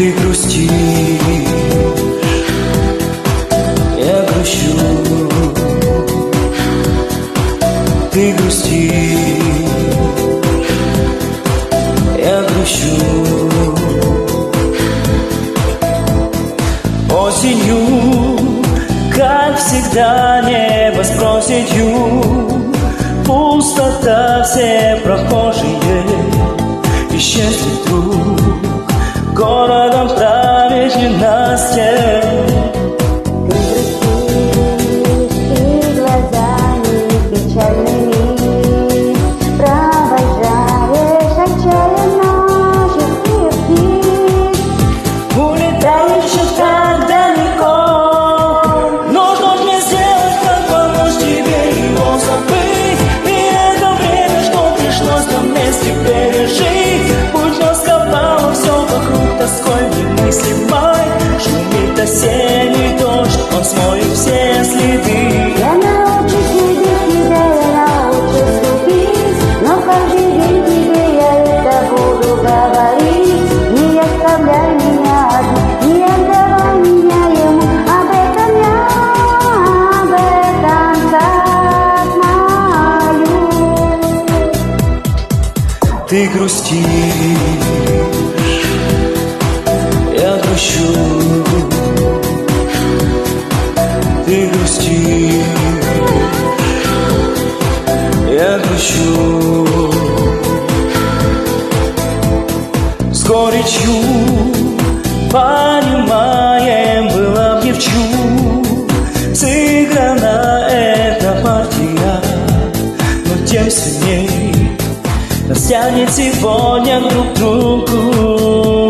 Ты грустишь, я грущу. Ты грустишь, я грущу. Осенью, как всегда, небо с проседью, пустота, все прохожие исчезли вдруг. Городом правит ненастье. Ты глазами печальными провожаешь отчаянно счастливых. Улетаешь так далеко. Нужно мне сделать, как помочь тебе его забыть. И это время, что пришлось нам вместе пережить. Путь раскопало все вокруг, тоской немыслимой. Шумит осенний дождь, он смоет все следы. Я научусь любить тебя, я научусь любить, но каждый день тебе я это буду говорить. Не оставляй меня одну, не отдавай меня ему. Об этом так молю. Ты грустишь, я грущу. Ты грустишь, я грущу. С горечью понимаем, была в девчу сыграна эта партия, но тем сильней нас тянет сегодня друг к другу.